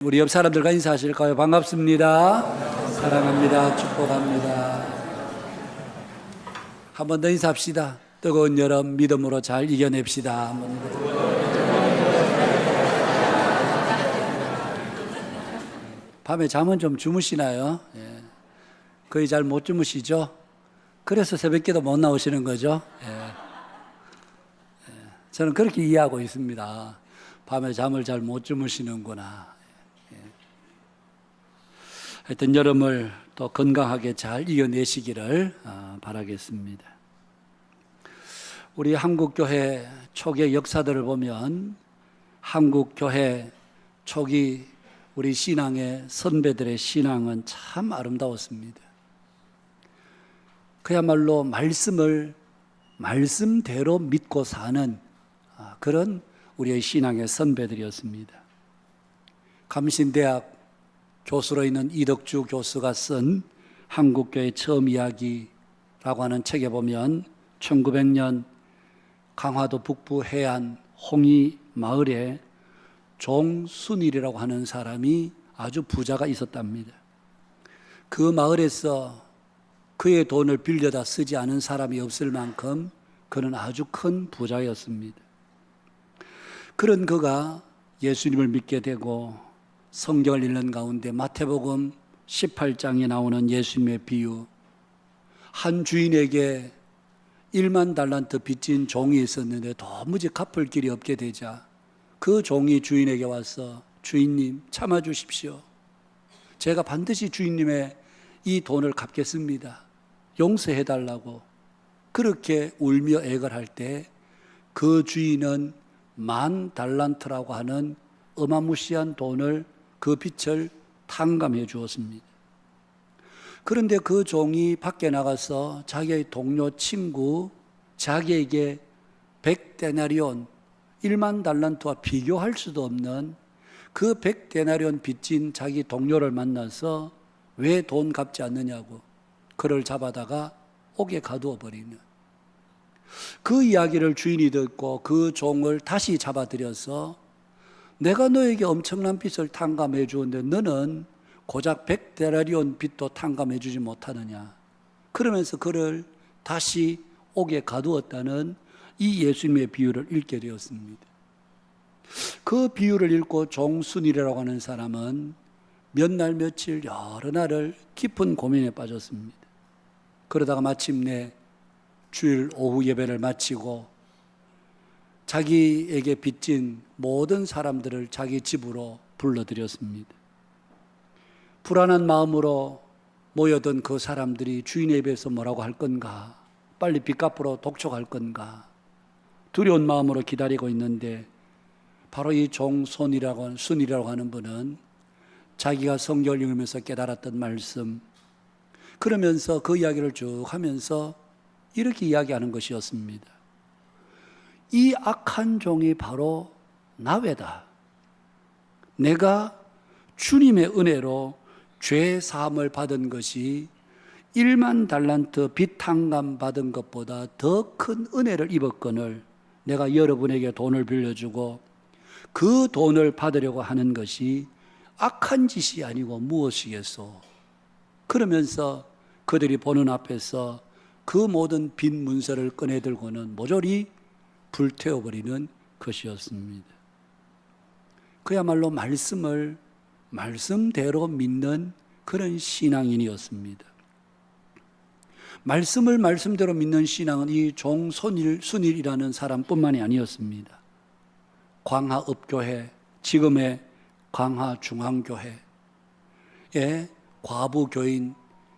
우리 옆 사람들과 인사하실까요? 반갑습니다. 사랑합니다. 축복합니다. 한 번 더 인사합시다. 뜨거운 여름 믿음으로 잘 이겨냅시다. 밤에 잠은 좀 주무시나요? 예. 거의 잘 못 주무시죠? 그래서 새벽기도 못 나오시는 거죠? 예. 저는 그렇게 이해하고 있습니다. 밤에 잠을 잘 못 주무시는구나. 하여튼 여름을 또 건강하게 잘 이겨내시기를 바라겠습니다. 우리 한국교회 초기 역사들을 보면 한국교회 초기 우리 신앙의 선배들의 신앙은 참 아름다웠습니다. 그야말로 말씀을 말씀대로 믿고 사는 그런 우리의 신앙의 선배들이었습니다. 감신대학 교수로 있는 이덕주 교수가 쓴 한국교회 처음 이야기라고 하는 책에 보면 1900년 강화도 북부 해안 홍이 마을에 종순일이라고 하는 사람이 아주 부자가 있었답니다. 그 마을에서 그의 돈을 빌려다 쓰지 않은 사람이 없을 만큼 그는 아주 큰 부자였습니다. 그런 그가 예수님을 믿게 되고 성경을 읽는 가운데 마태복음 18장에 나오는 예수님의 비유, 한 주인에게 1만 달란트 빚진 종이 있었는데 도무지 갚을 길이 없게 되자 그 종이 주인에게 와서 주인님 참아주십시오. 제가 반드시 주인님의 이 돈을 갚겠습니다. 용서해달라고 그렇게 울며 애걸할 때 그 주인은 1만 달란트라고 하는 어마무시한 돈을 그 빚을 탕감해 주었습니다. 그런데 그 종이 밖에 나가서 자기의 동료 친구 자기에게 100데나리온 1만 달란트와 비교할 수도 없는 그 100데나리온 빚진 자기 동료를 만나서 왜 돈 갚지 않느냐고 그를 잡아다가 옥에 가두어 버리는 그 이야기를 주인이 듣고 그 종을 다시 잡아들여서 내가 너에게 엄청난 빚을 탕감해 주었는데 너는 고작 100데나리온 빚도 탕감해 주지 못하느냐. 그러면서 그를 다시 옥에 가두었다는 이 예수님의 비유를 읽게 되었습니다. 그 비유를 읽고 종순이라고 하는 사람은 몇 날 며칠 여러 날을 깊은 고민에 빠졌습니다. 그러다가 마침내 주일 오후 예배를 마치고 자기에게 빚진 모든 사람들을 자기 집으로 불러들였습니다. 불안한 마음으로 모여든 그 사람들이 주인의 입에서 뭐라고 할 건가, 빨리 빚 갚으러 독촉할 건가 두려운 마음으로 기다리고 있는데 바로 이 종손이라고 순이라고 하는 분은 자기가 성경을 읽으면서 깨달았던 말씀, 그러면서 그 이야기를 쭉 하면서 이렇게 이야기하는 것이었습니다. 이 악한 종이 바로 나외다. 내가 주님의 은혜로 죄 사함을 받은 것이 1만 달란트 빚 탕감 받은 것보다 더 큰 은혜를 입었거늘 내가 여러분에게 돈을 빌려주고 그 돈을 받으려고 하는 것이 악한 짓이 아니고 무엇이겠소? 그러면서 그들이 보는 앞에서 그 모든 빚 문서를 꺼내들고는 모조리 불태워버리는 것이었습니다. 그야말로 말씀을 말씀대로 믿는 그런 신앙인이었습니다. 말씀을 말씀대로 믿는 신앙은 이 종순일이라는 사람뿐만이 아니었습니다. 광화읍교회, 지금의 광화중앙교회에 과부교인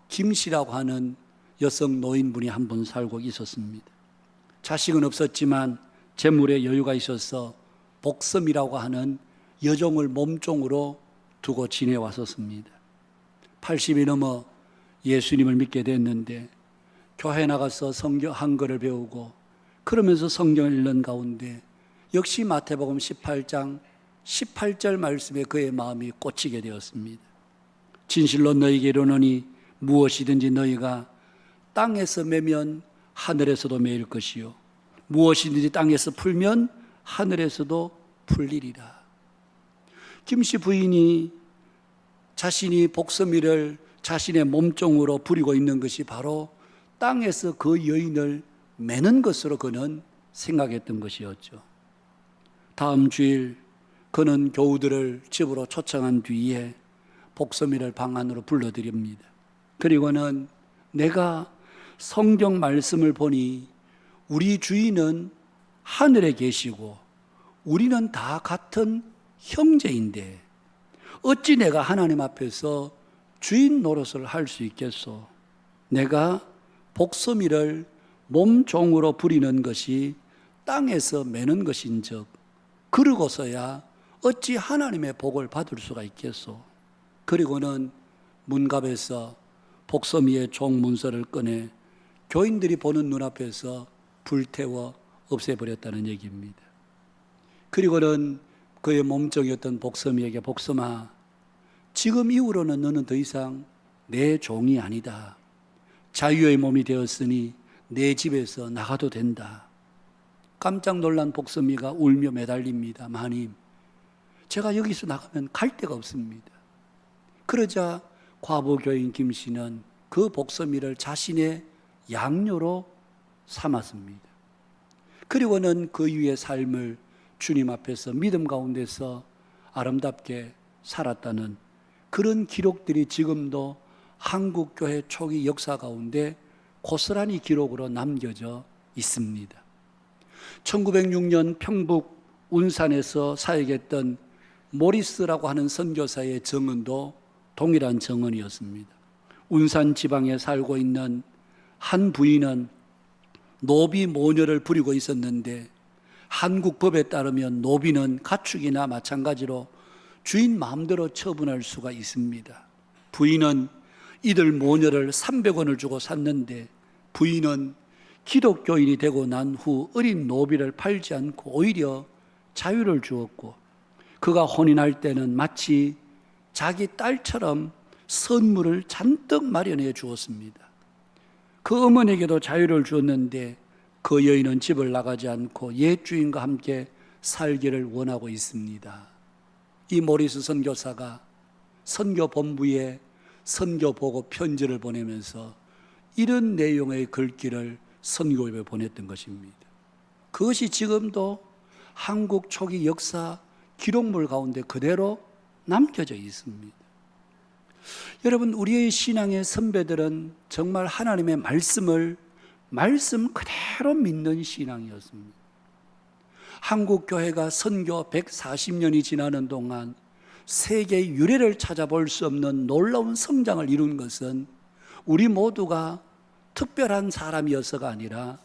김씨라고 하는 여성 노인분이 한 분 살고 있었습니다. 자식은 없었지만 재물에 여유가 있어서 복섬이라고 하는 여종을 몸종으로 두고 지내왔었습니다. 80이 넘어 예수님을 믿게 됐는데 교회 나가서 성경 한글을 배우고 그러면서 성경을 읽는 가운데 역시 마태복음 18장 18절 말씀에 그의 마음이 꽂히게 되었습니다. 진실로 너희에게 이르노니 무엇이든지 너희가 땅에서 매면 하늘에서도 매일 것이요 무엇이든지 땅에서 풀면 하늘에서도 풀리리라. 김씨 부인이 자신이 복섬이를 자신의 몸종으로 부리고 있는 것이 바로 땅에서 그 여인을 매는 것으로 그는 생각했던 것이었죠. 다음 주일 그는 교우들을 집으로 초청한 뒤에 복섬이를 방 안으로 불러들입니다. 그리고는 내가 성경 말씀을 보니 우리 주인은 하늘에 계시고 우리는 다 같은 형제인데 어찌 내가 하나님 앞에서 주인 노릇을 할 수 있겠소? 내가 복섬이를 몸종으로 부리는 것이 땅에서 매는 것인즉 그러고서야 어찌 하나님의 복을 받을 수가 있겠소? 그리고는 문갑에서 복섬이의 종 문서를 꺼내 교인들이 보는 눈앞에서 불태워 없애버렸다는 얘기입니다. 그리고는 그의 몸종이었던 복섬이에게 복섬아, 지금 이후로는 너는 더 이상 내 종이 아니다. 자유의 몸이 되었으니 내 집에서 나가도 된다. 깜짝 놀란 복섬이가 울며 매달립니다. 마님, 제가 여기서 나가면 갈 데가 없습니다. 그러자 과부교인 김씨는 그 복섬이를 자신의 양녀로 삼았습니다. 그리고는 그 이후의 삶을 주님 앞에서 믿음 가운데서 아름답게 살았다는 그런 기록들이 지금도 한국교회 초기 역사 가운데 고스란히 기록으로 남겨져 있습니다. 1906년 평북 운산에서 사역했던 모리스라고 하는 선교사의 증언도 동일한 증언이었습니다. 운산 지방에 살고 있는 한 부인은 노비 모녀를 부리고 있었는데 한국 법에 따르면 노비는 가축이나 마찬가지로 주인 마음대로 처분할 수가 있습니다. 부인은 이들 모녀를 300원을 주고 샀는데 부인은 기독교인이 되고 난 후 어린 노비를 팔지 않고 오히려 자유를 주었고 그가 혼인할 때는 마치 자기 딸처럼 선물을 잔뜩 마련해 주었습니다. 그 어머니에게도 자유를 주었는데 그 여인은 집을 나가지 않고 옛 주인과 함께 살기를 원하고 있습니다. 이 모리스 선교사가 선교본부에 선교보고 편지를 보내면서 이런 내용의 글귀를 선교협에 보냈던 것입니다. 그것이 지금도 한국 초기 역사 기록물 가운데 그대로 남겨져 있습니다. 여러분, 우리의 신앙의 선배들은 정말 하나님의 말씀을 말씀 그대로 믿는 신앙이었습니다. 한국교회가 선교 140년이 지나는 동안 세계의 유래를 찾아볼 수 없는 놀라운 성장을 이룬 것은 우리 모두가 특별한 사람이어서가 아니라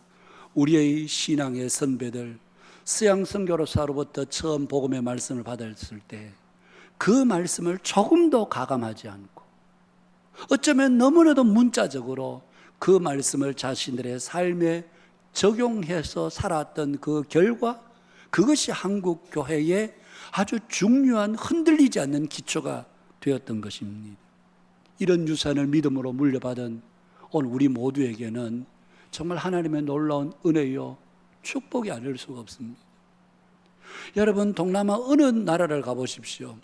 우리의 신앙의 선배들, 서양 선교로서로부터 처음 복음의 말씀을 받았을 때 그 말씀을 조금도 가감하지 않고 어쩌면 너무나도 문자적으로 그 말씀을 자신들의 삶에 적용해서 살았던 그 결과, 그것이 한국 교회의 아주 중요한 흔들리지 않는 기초가 되었던 것입니다. 이런 유산을 믿음으로 물려받은 오늘 우리 모두에게는 정말 하나님의 놀라운 은혜요 축복이 아닐 수가 없습니다. 여러분, 동남아 어느 나라를 가보십시오.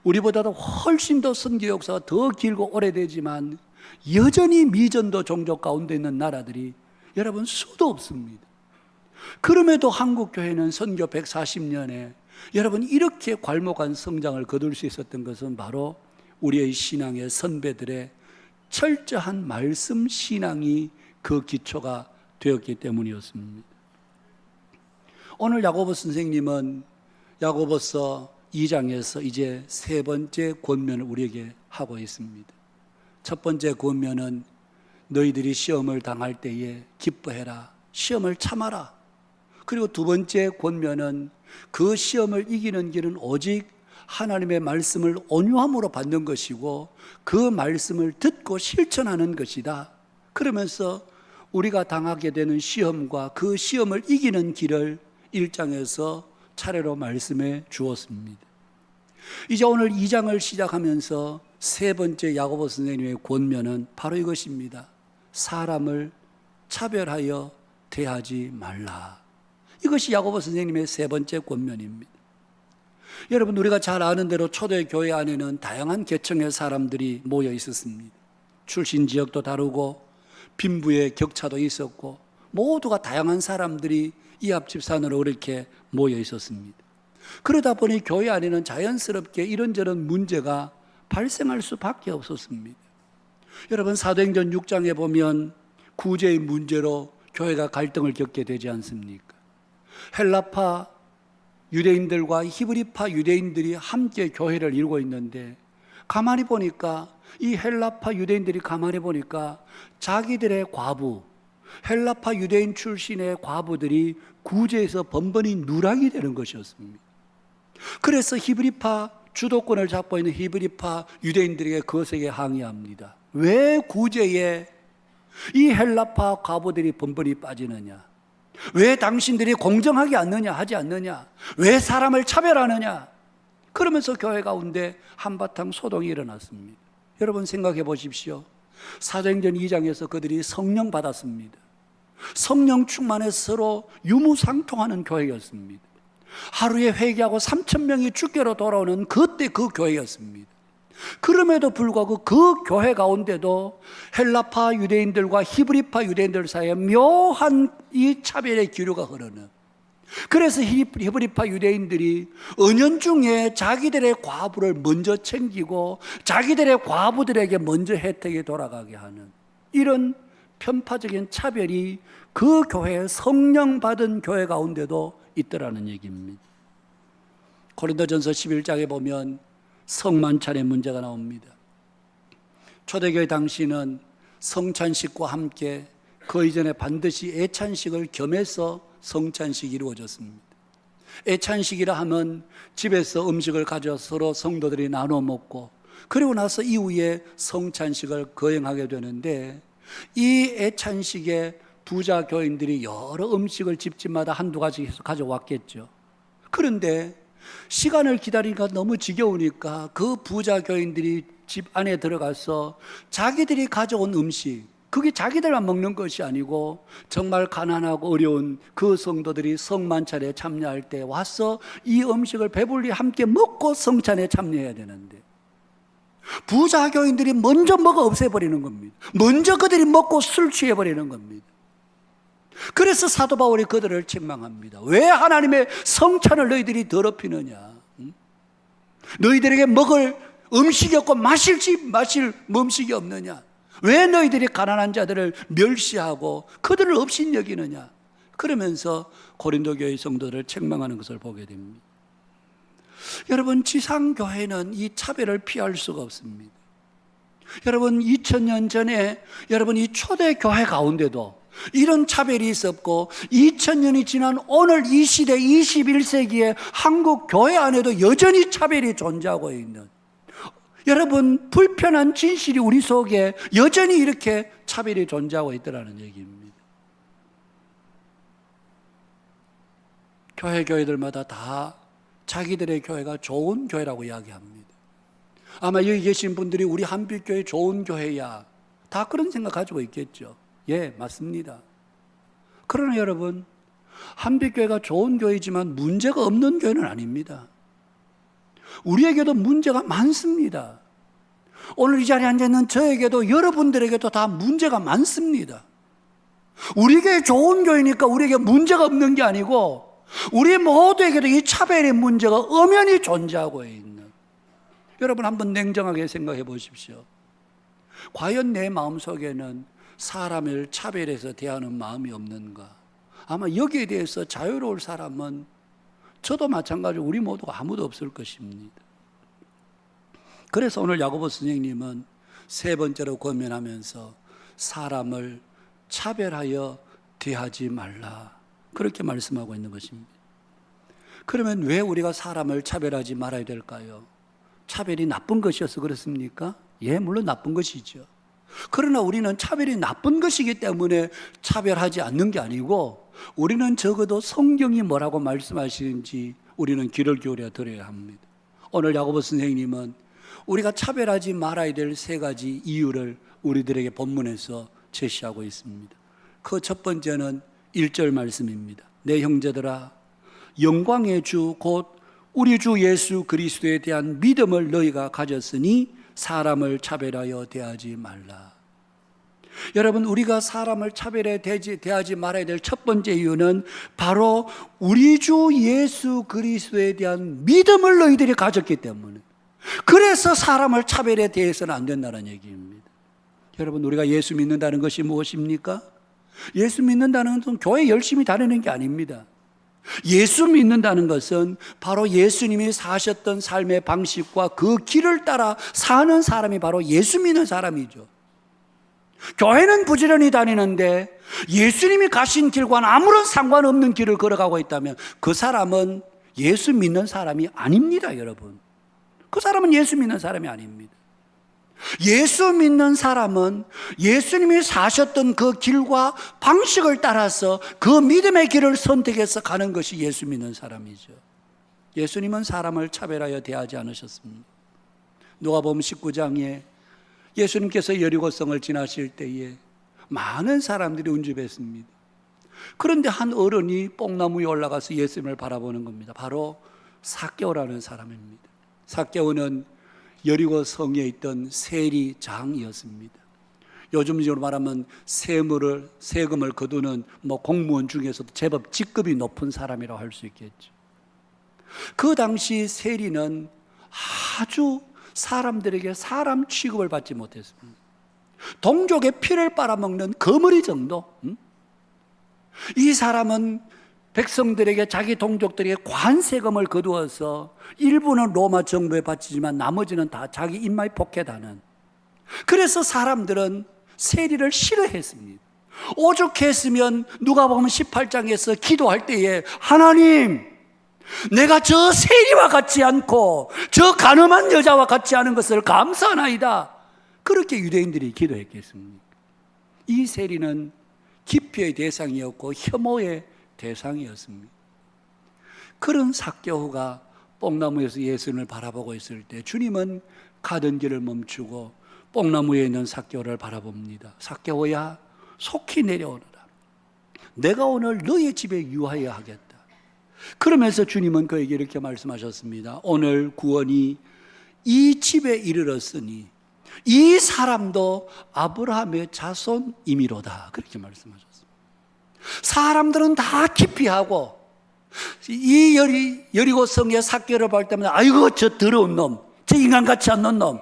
우리보다도 훨씬 더 선교 역사가 더 길고 오래되지만 여전히 미전도 종족 가운데 있는 나라들이 여러분 수도 없습니다. 그럼에도 한국교회는 선교 140년에 여러분 이렇게 괄목한 성장을 거둘 수 있었던 것은 바로 우리의 신앙의 선배들의 철저한 말씀 신앙이 그 기초가 되었기 때문이었습니다. 오늘 야고보 선생님은 야고보서 2장에서 이제 세 번째 권면을 우리에게 하고 있습니다. 첫 번째 권면은 너희들이 시험을 당할 때에 기뻐해라, 시험을 참아라. 그리고 두 번째 권면은 그 시험을 이기는 길은 오직 하나님의 말씀을 온유함으로 받는 것이고 그 말씀을 듣고 실천하는 것이다. 그러면서 우리가 당하게 되는 시험과 그 시험을 이기는 길을 1장에서 차례로 말씀해 주었습니다. 이제 오늘 2장을 시작하면서 세 번째 야고보 선생님의 권면은 바로 이것입니다. 사람을 차별하여 대하지 말라. 이것이 야고보 선생님의 세 번째 권면입니다. 여러분, 우리가 잘 아는 대로 초대교회 안에는 다양한 계층의 사람들이 모여 있었습니다. 출신 지역도 다르고 빈부의 격차도 있었고 모두가 다양한 사람들이 이합집산으로 이렇게 모여 있었습니다. 그러다 보니 교회 안에는 자연스럽게 이런저런 문제가 발생할 수밖에 없었습니다. 여러분, 사도행전 6장에 보면 구제의 문제로 교회가 갈등을 겪게 되지 않습니까? 헬라파 유대인들과 히브리파 유대인들이 함께 교회를 이루고 있는데 가만히 보니까 이 헬라파 유대인들이 가만히 보니까 자기들의 과부, 헬라파 유대인 출신의 과부들이 구제에서 번번이 누락이 되는 것이었습니다. 그래서 히브리파 주도권을 잡고 있는 히브리파 유대인들에게 거세게 항의합니다. 왜 구제에 이 헬라파 과부들이 번번이 빠지느냐? 왜 당신들이 공정하게 하지 않느냐? 왜 사람을 차별하느냐? 그러면서 교회 가운데 한바탕 소동이 일어났습니다. 여러분, 생각해 보십시오. 사도행전 2장에서 그들이 성령 받았습니다. 성령 충만해서 서로 유무상통하는 교회였습니다. 하루에 회개하고 3,000명이 주께로 돌아오는 그때 그 교회였습니다. 그럼에도 불구하고 그 교회 가운데도 헬라파 유대인들과 히브리파 유대인들 사이에 묘한 이 차별의 기류가 흐르는, 그래서 히브리파 유대인들이 은연중에 자기들의 과부를 먼저 챙기고 자기들의 과부들에게 먼저 혜택이 돌아가게 하는 이런 편파적인 차별이 그 교회, 성령 받은 교회 가운데도 있더라는 얘기입니다. 고린도전서 11장에 보면 성만찬의 문제가 나옵니다. 초대교회 당시는 성찬식과 함께 그 이전에 반드시 애찬식을 겸해서 성찬식이 이루어졌습니다. 애찬식이라 하면 집에서 음식을 가져서 서로 성도들이 나눠 먹고 그리고 나서 이후에 성찬식을 거행하게 되는데, 이 애찬식에 부자 교인들이 여러 음식을 집집마다 한두 가지씩 가져왔겠죠. 그런데 시간을 기다리니까 너무 지겨우니까 그 부자 교인들이 집 안에 들어가서 자기들이 가져온 음식, 그게 자기들만 먹는 것이 아니고 정말 가난하고 어려운 그 성도들이 성만찬에 참여할 때 와서 이 음식을 배불리 함께 먹고 성찬에 참여해야 되는데 부자 교인들이 먼저 먹어 없애버리는 겁니다. 먼저 그들이 먹고 술 취해버리는 겁니다. 그래서 사도 바울이 그들을 책망합니다. 왜 하나님의 성찬을 너희들이 더럽히느냐? 너희들에게 먹을 음식이 없고 마실 음식이 없느냐? 왜 너희들이 가난한 자들을 멸시하고 그들을 업신여기느냐? 그러면서 고린도 교회 성도들을 책망하는 것을 보게 됩니다. 여러분, 지상교회는 이 차별을 피할 수가 없습니다. 여러분, 2000년 전에 여러분 이 초대교회 가운데도 이런 차별이 있었고 2000년이 지난 오늘 이 시대 21세기의 한국 교회 안에도 여전히 차별이 존재하고 있는, 여러분 불편한 진실이 우리 속에 여전히 이렇게 차별이 존재하고 있더라는 얘기입니다. 교회들마다 다 자기들의 교회가 좋은 교회라고 이야기합니다. 아마 여기 계신 분들이 우리 한빛교회 좋은 교회야, 다 그런 생각 가지고 있겠죠. 예, 맞습니다. 그러나 여러분, 한빛교회가 좋은 교회지만 문제가 없는 교회는 아닙니다. 우리에게도 문제가 많습니다. 오늘 이 자리에 앉아있는 저에게도 여러분들에게도 다 문제가 많습니다. 우리 교회 좋은 교회니까 우리에게 문제가 없는 게 아니고 우리 모두에게도 이 차별의 문제가 엄연히 존재하고 있는, 여러분 한번 냉정하게 생각해 보십시오. 과연 내 마음속에는 사람을 차별해서 대하는 마음이 없는가? 아마 여기에 대해서 자유로울 사람은 저도 마찬가지로 우리 모두가 아무도 없을 것입니다. 그래서 오늘 야고보 선생님은 세 번째로 권면하면서 사람을 차별하여 대하지 말라, 그렇게 말씀하고 있는 것입니다. 그러면 왜 우리가 사람을 차별하지 말아야 될까요? 차별이 나쁜 것이어서 그렇습니까? 예, 물론 나쁜 것이죠. 그러나 우리는 차별이 나쁜 것이기 때문에 차별하지 않는 게 아니고, 우리는 적어도 성경이 뭐라고 말씀하시는지 우리는 귀를 기울여 들어야 합니다. 오늘 야고보 선생님은 우리가 차별하지 말아야 될 세 가지 이유를 우리들에게 본문에서 제시하고 있습니다. 그 첫 번째는 1절 말씀입니다. 내 형제들아, 영광의 주 곧 우리 주 예수 그리스도에 대한 믿음을 너희가 가졌으니 사람을 차별하여 대하지 말라. 여러분, 우리가 사람을 차별해 대하지 말아야 될 첫 번째 이유는 바로 우리 주 예수 그리스도에 대한 믿음을 너희들이 가졌기 때문에, 그래서 사람을 차별해 대해서는 안 된다는 얘기입니다. 여러분, 우리가 예수 믿는다는 것이 무엇입니까? 예수 믿는다는 것은 교회 열심히 다니는 게 아닙니다. 예수 믿는다는 것은 바로 예수님이 사셨던 삶의 방식과 그 길을 따라 사는 사람이 바로 예수 믿는 사람이죠. 교회는 부지런히 다니는데 예수님이 가신 길과는 아무런 상관없는 길을 걸어가고 있다면 그 사람은 예수 믿는 사람이 아닙니다, 여러분. 그 사람은 예수 믿는 사람이 아닙니다. 예수 믿는 사람은 예수님이 사셨던 그 길과 방식을 따라서 그 믿음의 길을 선택해서 가는 것이 예수 믿는 사람이죠. 예수님은 사람을 차별하여 대하지 않으셨습니다. 누가복음 19장에 예수님께서 여리고성을 지나실 때에 많은 사람들이 운집했습니다. 그런데 한 어른이 뽕나무 위에 올라가서 예수님을 바라보는 겁니다. 바로 삭개오라는 사람입니다. 삭개오는 여리고 성에 있던 세리장이었습니다. 요즘으로 말하면 세금을 거두는 공무원 중에서도 제법 직급이 높은 사람이라고 할 수 있겠죠. 그 당시 세리는 아주 사람들에게 사람 취급을 받지 못했습니다. 동족의 피를 빨아먹는 거머리 정도. 이 사람은 백성들에게, 자기 동족들에게 관세금을 거두어서 일부는 로마 정부에 바치지만 나머지는 다 자기 입마에 포켓하는, 그래서 사람들은 세리를 싫어했습니다. 오죽했으면 누가복음 18장에서 기도할 때에 하나님, 내가 저 세리와 같지 않고 저 가늠한 여자와 같지 않은 것을 감사하나이다, 그렇게 유대인들이 기도했겠습니까? 이 세리는 기피의 대상이었고 혐오의 대상이었습니다. 그런 삭개오가 뽕나무에서 예수님을 바라보고 있을 때 주님은 가던 길을 멈추고 뽕나무에 있는 삭개오를 바라봅니다. 삭개오야, 속히 내려오너라. 내가 오늘 너의 집에 유하여 하겠다. 그러면서 주님은 그에게 이렇게 말씀하셨습니다. 오늘 구원이 이 집에 이르렀으니 이 사람도 아브라함의 자손이미로다, 그렇게 말씀하셨습니다. 사람들은 다 기피하고 이 여리고 성의 삭개오를 볼 때마다 아이고 저 더러운 놈, 저 인간같이 않는 놈,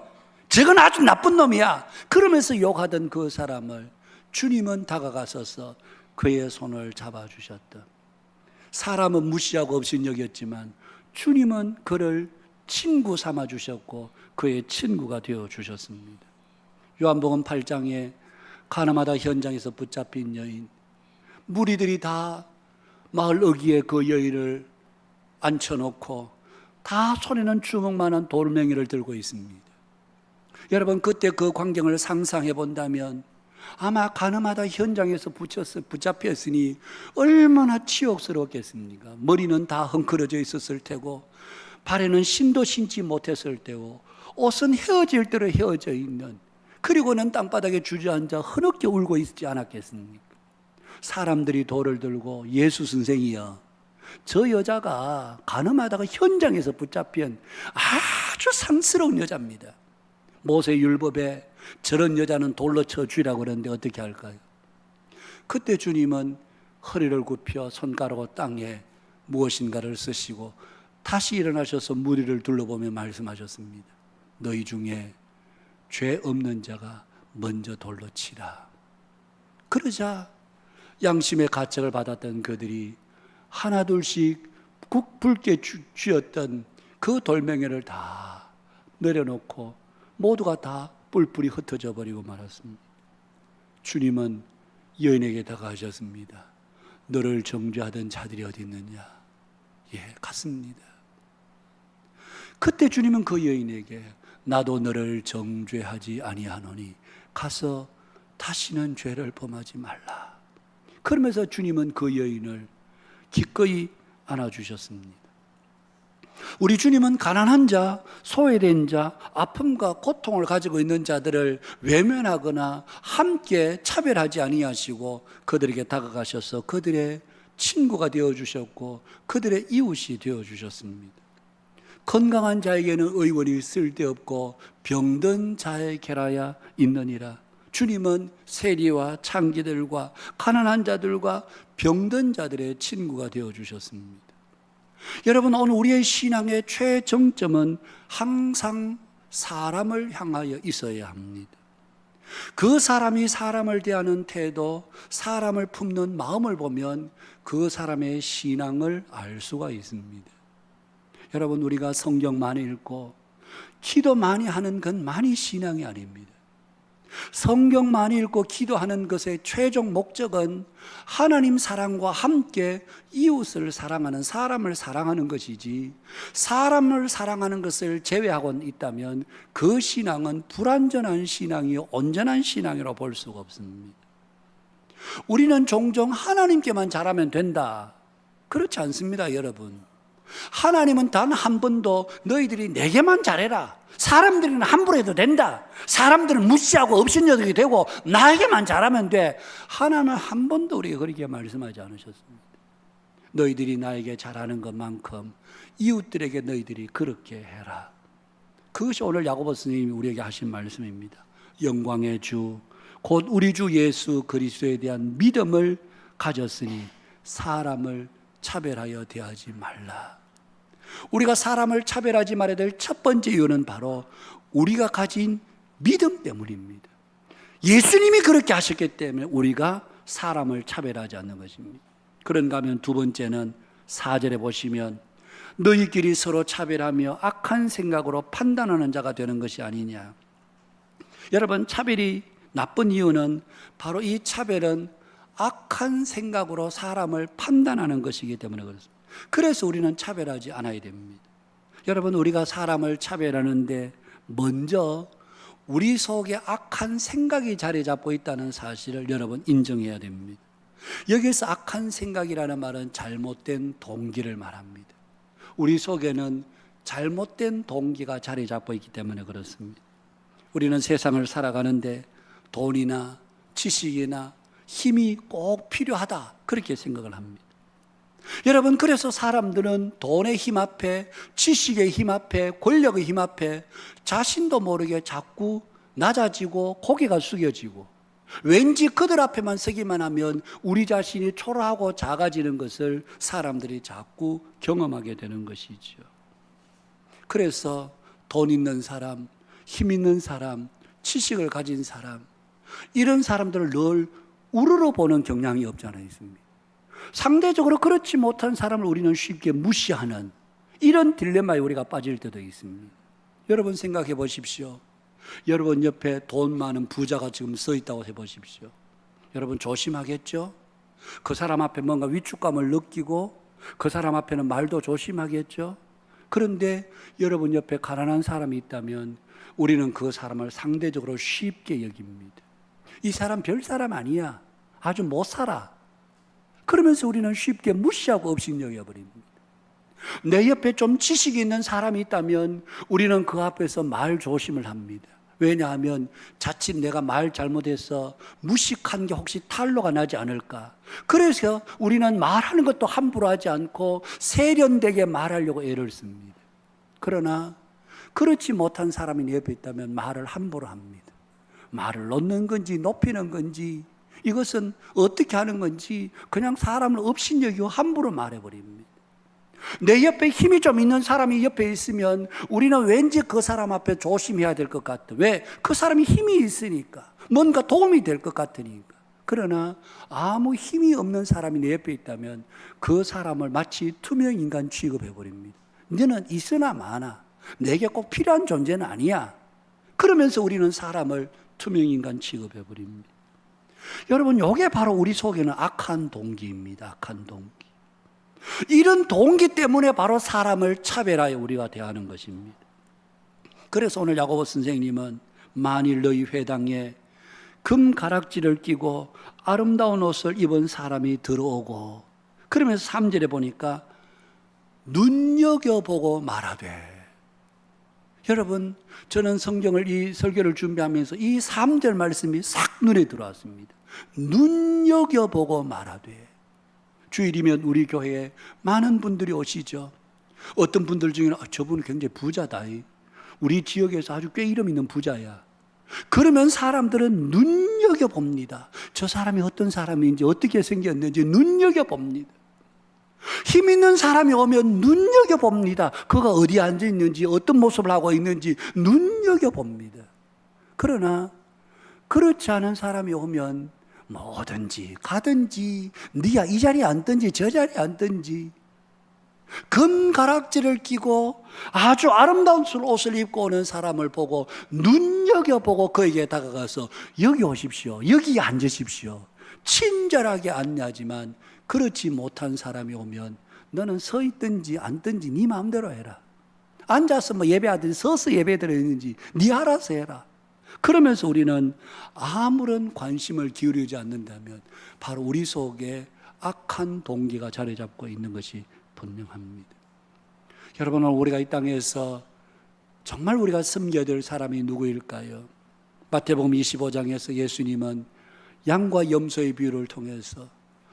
저건 아주 나쁜 놈이야, 그러면서 욕하던 그 사람을 주님은 다가가셔서 그의 손을 잡아주셨다. 사람은 무시하고 없인 여겼지만 주님은 그를 친구 삼아주셨고 그의 친구가 되어주셨습니다. 요한복음 8장에 가나마다 현장에서 붙잡힌 여인, 무리들이 다 마을 어귀에 그 여인을 앉혀놓고 다 손에는 주먹만한 돌멩이를 들고 있습니다. 여러분, 그때 그 광경을 상상해 본다면 아마 가늠하다 현장에서 붙잡혔으니 얼마나 치욕스러웠겠습니까? 머리는 다 헝클어져 있었을 테고 발에는 신도 신지 못했을 테고 옷은 헤어질 대로 헤어져 있는, 그리고는 땅바닥에 주저앉아 흐느껴 울고 있지 않았겠습니까? 사람들이 돌을 들고 예수 선생이여, 저 여자가 가늠하다가 현장에서 붙잡힌 아주 상스러운 여자입니다. 모세 율법에 저런 여자는 돌로 쳐 죽이라고 그러는데 어떻게 할까요? 그때 주님은 허리를 굽혀 손가락으로 땅에 무엇인가를 쓰시고 다시 일어나셔서 무리를 둘러보며 말씀하셨습니다. 너희 중에 죄 없는 자가 먼저 돌로 치라. 그러자 양심의 가책을 받았던 그들이 하나둘씩 붉게 쥐었던 그 돌멩이를 다 내려놓고 모두가 다 뿔뿔이 흩어져 버리고 말았습니다. 주님은 여인에게 다가가셨습니다. 너를 정죄하던 자들이 어디 있느냐? 예, 갔습니다. 그때 주님은 그 여인에게 나도 너를 정죄하지 아니하노니 가서 다시는 죄를 범하지 말라. 그러면서 주님은 그 여인을 기꺼이 안아주셨습니다. 우리 주님은 가난한 자, 소외된 자, 아픔과 고통을 가지고 있는 자들을 외면하거나 함께 차별하지 아니하시고 그들에게 다가가셔서 그들의 친구가 되어주셨고 그들의 이웃이 되어주셨습니다. 건강한 자에게는 의원이 쓸데없고 병든 자에게라야 있느니라. 주님은 세리와 창기들과 가난한 자들과 병든 자들의 친구가 되어주셨습니다. 여러분, 오늘 우리의 신앙의 최정점은 항상 사람을 향하여 있어야 합니다. 그 사람이 사람을 대하는 태도, 사람을 품는 마음을 보면 그 사람의 신앙을 알 수가 있습니다. 여러분, 우리가 성경 많이 읽고 기도 많이 하는 건 많이 신앙이 아닙니다. 성경 많이 읽고 기도하는 것의 최종 목적은 하나님 사랑과 함께 이웃을 사랑하는, 사람을 사랑하는 것이지, 사람을 사랑하는 것을 제외하고 있다면 그 신앙은 불완전한 신앙이요 온전한 신앙이라고 볼 수가 없습니다. 우리는 종종 하나님께만 잘하면 된다, 그렇지 않습니다. 여러분, 하나님은 단 한 번도 너희들이 내게만 잘해라, 사람들은 함부로 해도 된다, 사람들은 무시하고 업신여기게 되고 나에게만 잘하면 돼, 하나님은 한 번도 우리에게 그렇게 말씀하지 않으셨습니다. 너희들이 나에게 잘하는 것만큼 이웃들에게 너희들이 그렇게 해라. 그것이 오늘 야고보 스님이 우리에게 하신 말씀입니다. 영광의 주 곧 우리 주 예수 그리스도에 대한 믿음을 가졌으니 사람을 차별하여 대하지 말라. 우리가 사람을 차별하지 말아야 될 첫 번째 이유는 바로 우리가 가진 믿음 때문입니다. 예수님이 그렇게 하셨기 때문에 우리가 사람을 차별하지 않는 것입니다. 그런가 하면 두 번째는 4절에 보시면 너희끼리 서로 차별하며 악한 생각으로 판단하는 자가 되는 것이 아니냐. 여러분, 차별이 나쁜 이유는 바로 이 차별은 악한 생각으로 사람을 판단하는 것이기 때문에 그렇습니다. 그래서 우리는 차별하지 않아야 됩니다. 여러분, 우리가 사람을 차별하는데 먼저 우리 속에 악한 생각이 자리 잡고 있다는 사실을 여러분 인정해야 됩니다. 여기서 악한 생각이라는 말은 잘못된 동기를 말합니다. 우리 속에는 잘못된 동기가 자리 잡고 있기 때문에 그렇습니다. 우리는 세상을 살아가는데 돈이나 지식이나 힘이 꼭 필요하다, 그렇게 생각을 합니다. 여러분, 그래서 사람들은 돈의 힘 앞에, 지식의 힘 앞에, 권력의 힘 앞에 자신도 모르게 자꾸 낮아지고 고개가 숙여지고, 왠지 그들 앞에만 서기만 하면 우리 자신이 초라하고 작아지는 것을 사람들이 자꾸 경험하게 되는 것이죠. 그래서 돈 있는 사람, 힘 있는 사람, 지식을 가진 사람, 이런 사람들을 늘 우러러 보는 경향이 없잖아요. 있습니다. 상대적으로 그렇지 못한 사람을 우리는 쉽게 무시하는 이런 딜레마에 우리가 빠질 때도 있습니다. 여러분, 생각해 보십시오. 여러분 옆에 돈 많은 부자가 지금 서 있다고 해 보십시오. 여러분 조심하겠죠? 그 사람 앞에 뭔가 위축감을 느끼고 그 사람 앞에는 말도 조심하겠죠? 그런데 여러분 옆에 가난한 사람이 있다면 우리는 그 사람을 상대적으로 쉽게 여깁니다. 이 사람 별 사람 아니야, 아주 못 살아, 그러면서 우리는 쉽게 무시하고 업신여겨버립니다. 내 옆에 좀 지식이 있는 사람이 있다면 우리는 그 앞에서 말 조심을 합니다. 왜냐하면 자칫 내가 말 잘못해서 무식한 게 혹시 탄로가 나지 않을까. 그래서 우리는 말하는 것도 함부로 하지 않고 세련되게 말하려고 애를 씁니다. 그러나 그렇지 못한 사람이 내 옆에 있다면 말을 함부로 합니다. 말을 놓는 건지 높이는 건지, 이것은 어떻게 하는 건지 그냥 사람을 업신여기고 함부로 말해버립니다. 내 옆에 힘이 좀 있는 사람이 옆에 있으면 우리는 왠지 그 사람 앞에 조심해야 될 것 같아. 왜? 그 사람이 힘이 있으니까, 뭔가 도움이 될 것 같으니까. 그러나 아무 힘이 없는 사람이 내 옆에 있다면 그 사람을 마치 투명인간 취급해버립니다. 너는 있으나 마나 내게 꼭 필요한 존재는 아니야. 그러면서 우리는 사람을 투명인간 취급해버립니다. 여러분, 이게 바로 우리 속에는 악한 동기입니다. 악한 동기. 이런 동기 때문에 바로 사람을 차별하여 우리가 대하는 것입니다. 그래서 오늘 야고보 선생님은 만일 너희 회당에 금 가락지를 끼고 아름다운 옷을 입은 사람이 들어오고, 그러면서 3절에 보니까 눈여겨보고 말하되. 여러분, 저는 성경을 이 설교를 준비하면서 이 3절 말씀이 싹 눈에 들어왔습니다. 눈여겨보고 말하되. 주일이면 우리 교회에 많은 분들이 오시죠. 어떤 분들 중에는 저분은 굉장히 부자다. 우리 지역에서 아주 꽤 이름 있는 부자야. 그러면 사람들은 눈여겨봅니다. 저 사람이 어떤 사람인지 어떻게 생겼는지 눈여겨봅니다. 힘 있는 사람이 오면 눈여겨봅니다. 그가 어디 앉아있는지 어떤 모습을 하고 있는지 눈여겨봅니다. 그러나 그렇지 않은 사람이 오면 뭐든지 가든지 네가 이 자리에 앉든지 저 자리에 앉든지 금가락지를 끼고 아주 아름다운 옷을 입고 오는 사람을 보고 눈여겨보고 그에게 다가가서 여기 오십시오, 여기 앉으십시오, 친절하게 안내하지만 그렇지 못한 사람이 오면 너는 서 있든지 앉든지 네 마음대로 해라. 앉아서 뭐 예배하든지 서서 예배드리는지 네 알아서 해라. 그러면서 우리는 아무런 관심을 기울이지 않는다면 바로 우리 속에 악한 동기가 자리 잡고 있는 것이 분명합니다. 여러분, 오늘 우리가 이 땅에서 정말 우리가 섬겨야 될 사람이 누구일까요? 마태복음 25장에서 예수님은 양과 염소의 비유를 통해서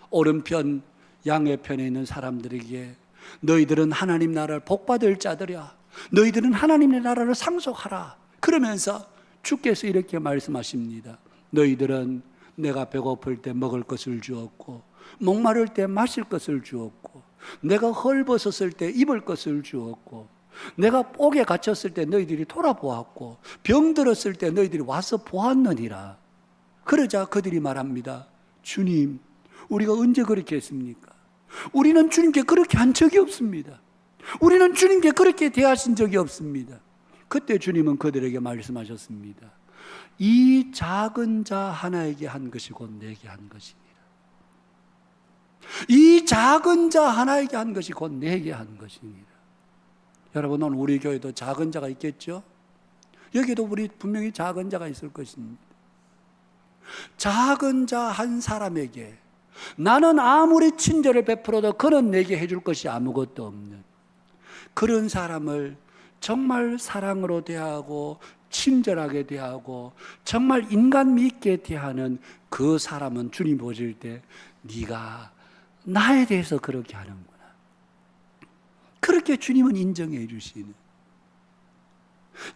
오른편 양의 편에 있는 사람들에게 너희들은 하나님 나라를 복받을 자들이야, 너희들은 하나님의 나라를 상속하라. 그러면서 주께서 이렇게 말씀하십니다. 너희들은 내가 배고플 때 먹을 것을 주었고 목마를 때 마실 것을 주었고 내가 헐벗었을 때 입을 것을 주었고 내가 옥에 갇혔을 때 너희들이 돌아보았고 병들었을 때 너희들이 와서 보았느니라. 그러자 그들이 말합니다. 주님, 우리가 언제 그렇게 했습니까? 우리는 주님께 그렇게 한 적이 없습니다. 우리는 주님께 그렇게 대하신 적이 없습니다. 그때 주님은 그들에게 말씀하셨습니다. 이 작은 자 하나에게 한 것이 곧 내게 한 것이니라. 이 작은 자 하나에게 한 것이 곧 내게 한 것이니라. 여러분, 오늘 우리 교회도 작은 자가 있겠죠? 여기도 우리 분명히 작은 자가 있을 것입니다. 작은 자 한 사람에게 나는 아무리 친절을 베풀어도 그는 내게 해줄 것이 아무것도 없는 그런 사람을 정말 사랑으로 대하고 친절하게 대하고 정말 인간미 있게 대하는 그 사람은 주님 보실 때 네가 나에 대해서 그렇게 하는구나. 그렇게 주님은 인정해 주시는,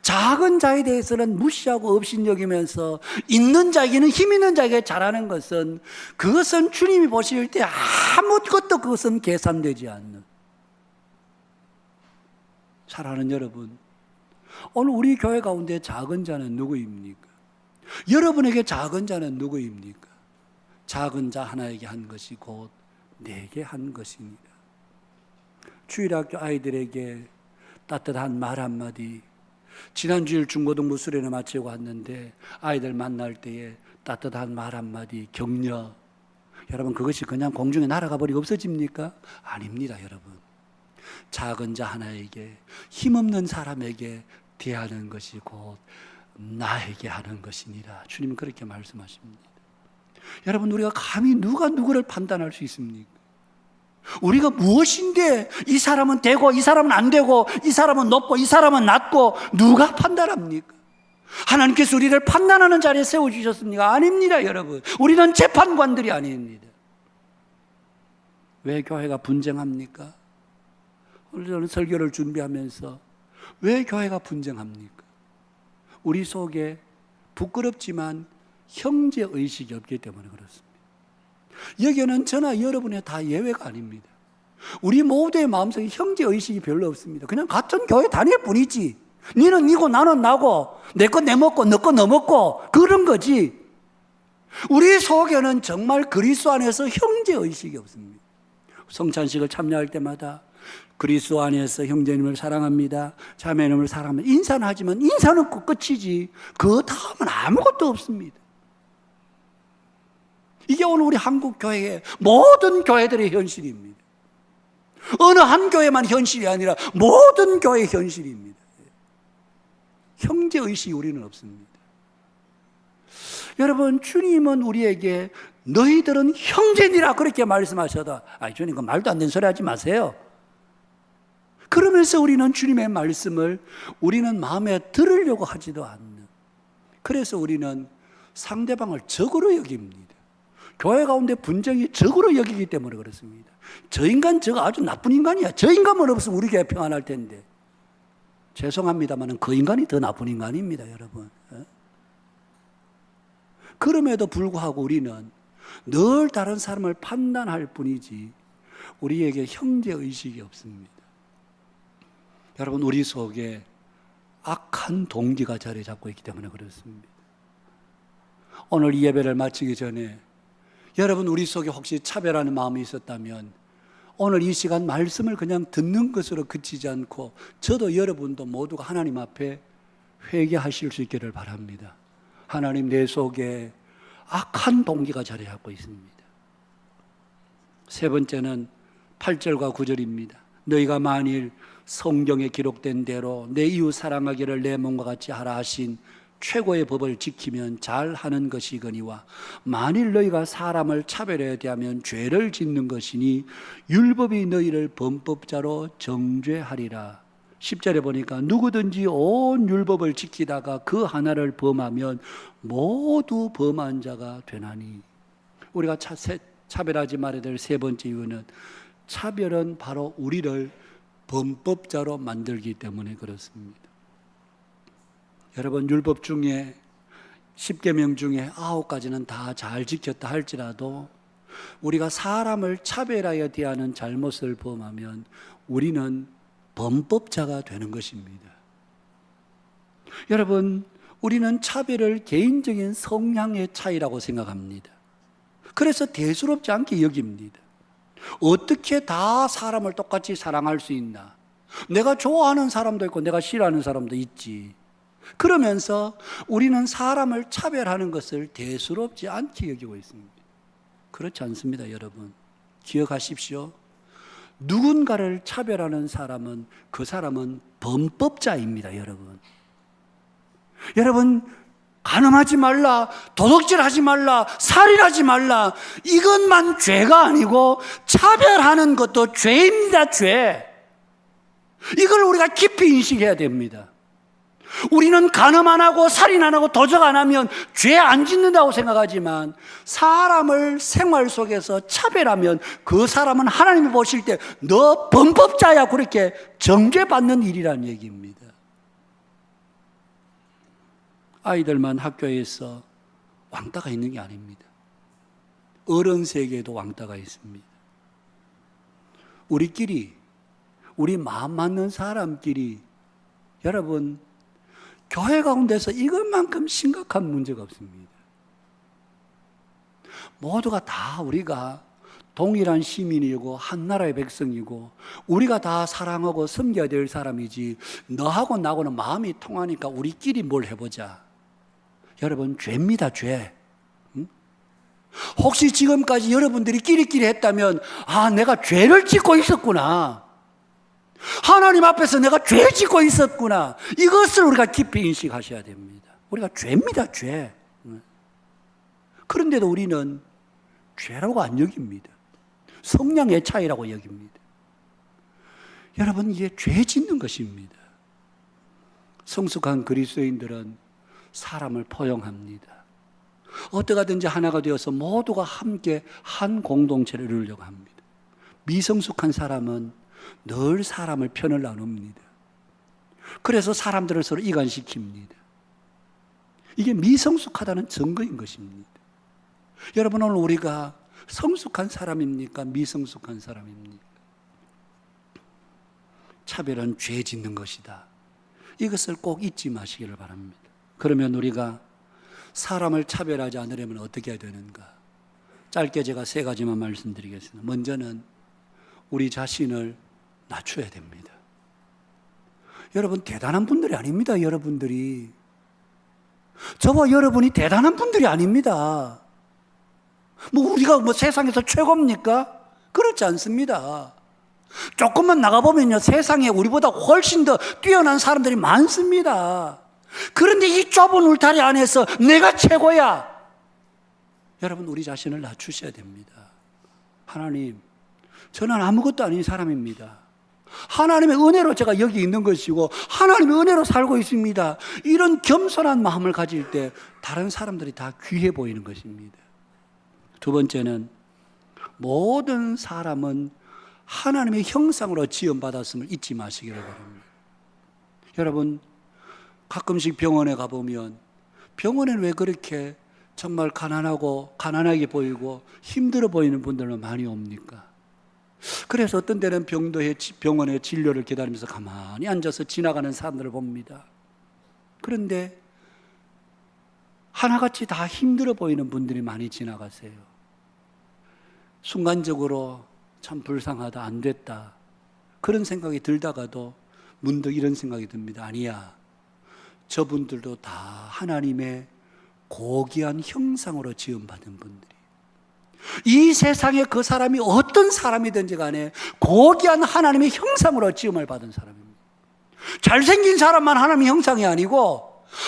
작은 자에 대해서는 무시하고 업신여기면서 있는 자에게는 힘 있는 자에게 잘하는 것은 그것은 주님이 보실 때 아무것도 그것은 계산되지 않는. 사랑하는 여러분, 오늘 우리 교회 가운데 작은 자는 누구입니까? 여러분에게 작은 자는 누구입니까? 작은 자 하나에게 한 것이 곧 내게 한 것입니다. 주일학교 아이들에게 따뜻한 말 한마디, 지난 주일 중고등부 수련회 마치고 왔는데 아이들 만날 때에 따뜻한 말 한마디, 격려. 여러분, 그것이 그냥 공중에 날아가 버리고 없어집니까? 아닙니다. 여러분, 작은 자 하나에게, 힘없는 사람에게 대하는 것이 곧 나에게 하는 것이니라. 주님은 그렇게 말씀하십니다. 여러분, 우리가 감히 누가 누구를 판단할 수 있습니까? 우리가 무엇인데 이 사람은 되고 이 사람은 안 되고 이 사람은 높고 이 사람은 낮고 누가 판단합니까? 하나님께서 우리를 판단하는 자리에 세워주셨습니까? 아닙니다. 여러분, 우리는 재판관들이 아닙니다. 왜 교회가 분쟁합니까? 오늘 저는 설교를 준비하면서 왜 교회가 분쟁합니까? 우리 속에 부끄럽지만 형제의식이 없기 때문에 그렇습니다. 여기는 저나 여러분의 다 예외가 아닙니다. 우리 모두의 마음속에 형제의식이 별로 없습니다. 그냥 같은 교회 다닐 뿐이지. 너는 니고 나는 나고 내 거 내 먹고 너 거 너 먹고 그런 거지. 우리 속에는 정말 그리스도 안에서 형제의식이 없습니다. 성찬식을 참여할 때마다 그리스도 안에서 형제님을 사랑합니다, 자매님을 사랑합니다, 인사는 하지만 인사는 끝이지 그 다음은 아무것도 없습니다. 이게 오늘 우리 한국 교회의 모든 교회들의 현실입니다. 어느 한 교회만 현실이 아니라 모든 교회의 현실입니다. 형제의식이 우리는 없습니다. 여러분, 주님은 우리에게 너희들은 형제니라 그렇게 말씀하셔도 주님 그 말도 안 되는 소리 하지 마세요. 그러면서 우리는 주님의 말씀을 우리는 마음에 들으려고 하지도 않는, 그래서 우리는 상대방을 적으로 여깁니다. 교회 가운데 분쟁이 적으로 여기기 때문에 그렇습니다. 저 인간 저거 아주 나쁜 인간이야. 저 인간만 없으면 우리 교회 평안할 텐데. 죄송합니다만 그 인간이 더 나쁜 인간입니다, 여러분. 그럼에도 불구하고 우리는 늘 다른 사람을 판단할 뿐이지 우리에게 형제의식이 없습니다. 여러분, 우리 속에 악한 동기가 자리 잡고 있기 때문에 그렇습니다. 오늘 이 예배를 마치기 전에 여러분, 우리 속에 혹시 차별하는 마음이 있었다면 오늘 이 시간 말씀을 그냥 듣는 것으로 그치지 않고 저도 여러분도 모두가 하나님 앞에 회개하실 수 있기를 바랍니다. 하나님, 내 속에 악한 동기가 자리 잡고 있습니다. 세 번째는 8절과 9절입니다. 너희가 만일 성경에 기록된 대로 내 이웃 사랑하기를 내 몸과 같이 하라 하신 최고의 법을 지키면 잘하는 것이거니와 만일 너희가 사람을 차별해야 대하면 죄를 짓는 것이니 율법이 너희를 범법자로 정죄하리라. 10절에 보니까 누구든지 온 율법을 지키다가 그 하나를 범하면 모두 범한 자가 되나니. 우리가 차별하지 말아야 될 세 번째 이유는 차별은 바로 우리를 범법자로 만들기 때문에 그렇습니다. 여러분, 율법 중에 10계명 중에 9가지는 다 잘 지켰다 할지라도 우리가 사람을 차별하여 대하는 잘못을 범하면 우리는 범법자가 되는 것입니다. 여러분, 우리는 차별을 개인적인 성향의 차이라고 생각합니다. 그래서 대수롭지 않게 여깁니다. 어떻게 다 사람을 똑같이 사랑할 수 있나? 내가 좋아하는 사람도 있고 내가 싫어하는 사람도 있지. 그러면서 우리는 사람을 차별하는 것을 대수롭지 않게 여기고 있습니다. 그렇지 않습니다, 여러분. 기억하십시오. 누군가를 차별하는 사람은 그 사람은 범법자입니다, 여러분. 여러분, 간음하지 말라, 도둑질하지 말라, 살인하지 말라, 이것만 죄가 아니고 차별하는 것도 죄입니다, 죄. 이걸 우리가 깊이 인식해야 됩니다. 우리는 간음 안 하고 살인 안 하고 도적 안 하면 죄 안 짓는다고 생각하지만 사람을 생활 속에서 차별하면 그 사람은 하나님이 보실 때 너 범법자야 그렇게 정죄받는 일이라는 얘기입니다. 아이들만 학교에서 왕따가 있는 게 아닙니다. 어른 세계에도 왕따가 있습니다. 우리끼리, 우리 마음 맞는 사람끼리, 여러분, 교회 가운데서 이것만큼 심각한 문제가 없습니다. 모두가 다 우리가 동일한 시민이고 한 나라의 백성이고 우리가 다 사랑하고 섬겨야 될 사람이지 너하고 나하고는 마음이 통하니까 우리끼리 뭘 해보자. 여러분, 죄입니다, 죄. 혹시 지금까지 여러분들이 끼리끼리 했다면 아, 내가 죄를 짓고 있었구나. 하나님 앞에서 내가 죄 짓고 있었구나. 이것을 우리가 깊이 인식하셔야 됩니다. 우리가 죄입니다, 죄. 그런데도 우리는 죄라고 안 여깁니다. 성량의 차이라고 여깁니다. 여러분, 이게 죄 짓는 것입니다. 성숙한 그리스도인들은 사람을 포용합니다. 어떻게든지 하나가 되어서 모두가 함께 한 공동체를 이루려고 합니다. 미성숙한 사람은 늘 사람을 편을 나눕니다. 그래서 사람들을 서로 이간시킵니다. 이게 미성숙하다는 증거인 것입니다. 여러분, 오늘 우리가 성숙한 사람입니까? 미성숙한 사람입니까? 차별은 죄 짓는 것이다. 이것을 꼭 잊지 마시기를 바랍니다. 그러면 우리가 사람을 차별하지 않으려면 어떻게 해야 되는가? 짧게 제가 3가지만 말씀드리겠습니다. 먼저는 우리 자신을 낮춰야 됩니다. 여러분, 대단한 분들이 아닙니다. 여러분들이 저와 여러분이 대단한 분들이 아닙니다. 우리가 세상에서 최고입니까? 그렇지 않습니다. 조금만 나가보면요, 세상에 우리보다 훨씬 더 뛰어난 사람들이 많습니다. 그런데 이 좁은 울타리 안에서 내가 최고야. 여러분, 우리 자신을 낮추셔야 됩니다. 하나님, 저는 아무것도 아닌 사람입니다. 하나님의 은혜로 제가 여기 있는 것이고 하나님의 은혜로 살고 있습니다. 이런 겸손한 마음을 가질 때 다른 사람들이 다 귀해 보이는 것입니다. 두 번째는 모든 사람은 하나님의 형상으로 지음받았음을 잊지 마시기를 바랍니다. 여러분, 가끔씩 병원에 가보면 병원에는 왜 그렇게 정말 가난하게 보이고 힘들어 보이는 분들은 많이 옵니까? 그래서 어떤 때는 병원에 진료를 기다리면서 가만히 앉아서 지나가는 사람들을 봅니다. 그런데 하나같이 다 힘들어 보이는 분들이 많이 지나가세요. 순간적으로 참 불쌍하다, 안 됐다, 그런 생각이 들다가도 문득 이런 생각이 듭니다. 아니야, 저분들도 다 하나님의 고귀한 형상으로 지음받은 분들이, 이 세상에 그 사람이 어떤 사람이든지 간에 고귀한 하나님의 형상으로 지음을 받은 사람입니다. 잘생긴 사람만 하나님의 형상이 아니고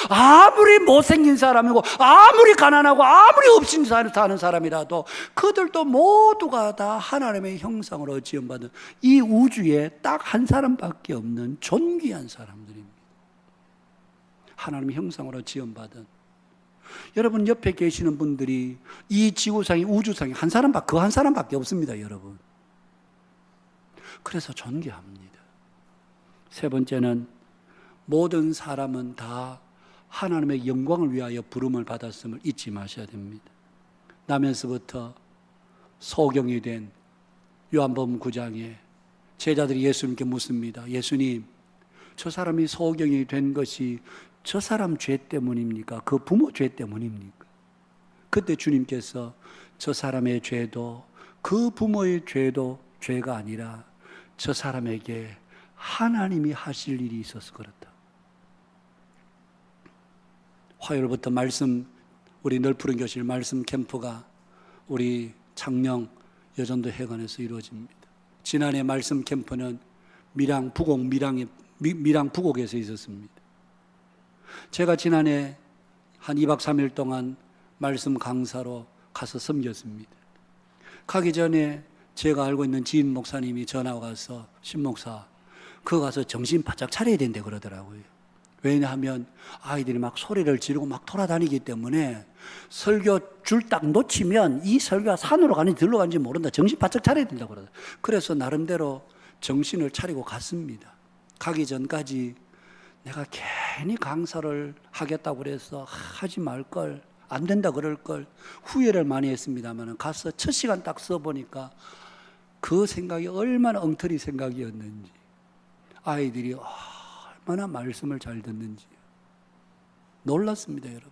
아무리 못생긴 사람이고 아무리 가난하고 아무리 없인 사는 사람이라도 그들도 모두가 다 하나님의 형상으로 지음받은 이 우주에 딱 한 사람밖에 없는 존귀한 사람들입니다. 하나님의 형상으로 지음받은, 여러분 옆에 계시는 분들이 이 지구상에 우주상에 그 한 사람밖에 없습니다, 여러분. 그래서 존귀합니다. 세 번째는 모든 사람은 다 하나님의 영광을 위하여 부름을 받았음을 잊지 마셔야 됩니다. 나면서부터 소경이 된 요한복음 9장에 제자들이 예수님께 묻습니다. 예수님, 저 사람이 소경이 된 것이 저 사람 죄 때문입니까? 그 부모 죄 때문입니까? 그때 주님께서 저 사람의 죄도 그 부모의 죄도 죄가 아니라 저 사람에게 하나님이 하실 일이 있어서 그렇다. 화요일부터 우리 널푸른 교실 말씀 캠프가 우리 창녕 여전도 회관에서 이루어집니다. 지난해 말씀 캠프는 밀양 부곡에서 있었습니다. 제가 지난해 한 2박 3일 동안 말씀 강사로 가서 섬겼습니다. 가기 전에 제가 알고 있는 지인 목사님이 전화가 와서, 신목사, 그거 가서 정신 바짝 차려야 된대 그러더라고요. 왜냐하면 아이들이 막 소리를 지르고 막 돌아다니기 때문에 설교 줄 딱 놓치면 이 설교가 산으로 가는지 들로 가는지 모른다, 정신 바짝 차려야 된다고 그러더라고요. 그래서 나름대로 정신을 차리고 갔습니다. 가기 전까지 내가 괜히 강사를 하겠다고 그래서 하지 말걸, 안 된다 그럴걸 후회를 많이 했습니다만, 가서 첫 시간 딱 써보니까 그 생각이 얼마나 엉터리 생각이었는지, 아이들이 얼마나 말씀을 잘 듣는지 놀랐습니다. 여러분,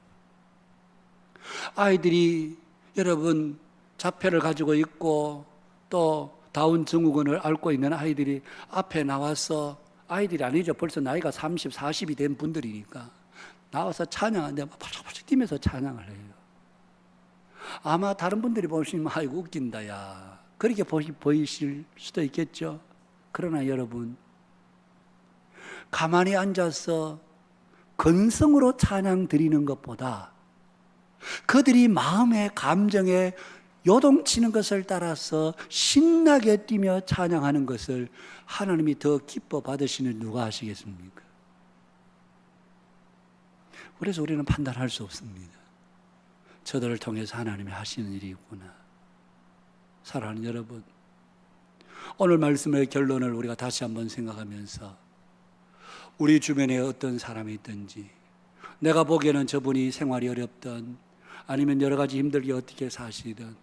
아이들이 여러분 자폐를 가지고 있고 또 다운 증후군을 앓고 있는 아이들이 앞에 나와서, 아이들이 아니죠, 벌써 나이가 30, 40이 된 분들이니까 나와서 찬양하는데 막 벌쩍벌쩍 뛰면서 찬양을 해요. 아마 다른 분들이 보시면 아이고 웃긴다 야, 그렇게 보이실 수도 있겠죠. 그러나 여러분, 가만히 앉아서 건성으로 찬양 드리는 것보다 그들이 마음의 감정에 요동치는 것을 따라서 신나게 뛰며 찬양하는 것을 하나님이 더 기뻐 받으시는 누가 아시겠습니까? 그래서 우리는 판단할 수 없습니다. 저들을 통해서 하나님이 하시는 일이 있구나. 사랑하는 여러분, 오늘 말씀의 결론을 우리가 다시 한번 생각하면서, 우리 주변에 어떤 사람이 있든지, 내가 보기에는 저분이 생활이 어렵든 아니면 여러 가지 힘들게 어떻게 사시든,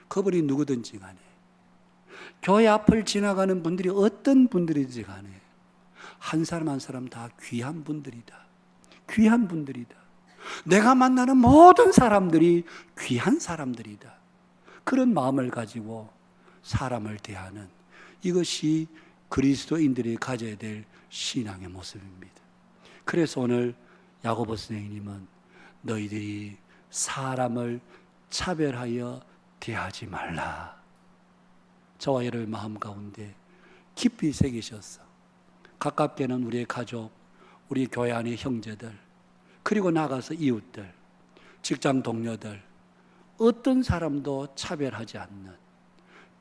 그분이 누구든지 간에, 교회 앞을 지나가는 분들이 어떤 분들이든지 간에 한 사람 한 사람 다 귀한 분들이다. 귀한 분들이다. 내가 만나는 모든 사람들이 귀한 사람들이다. 그런 마음을 가지고 사람을 대하는, 이것이 그리스도인들이 가져야 될 신앙의 모습입니다. 그래서 오늘 야고보 선생님은 너희들이 사람을 차별하여 대하지 말라, 저와 여러분의 마음 가운데 깊이 새기셨어. 가깝게는 우리의 가족, 우리 교회 안의 형제들, 그리고 나가서 이웃들, 직장 동료들, 어떤 사람도 차별하지 않는,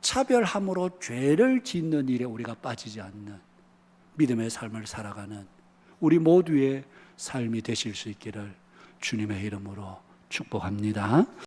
차별함으로 죄를 짓는 일에 우리가 빠지지 않는 믿음의 삶을 살아가는 우리 모두의 삶이 되실 수 있기를 주님의 이름으로 축복합니다.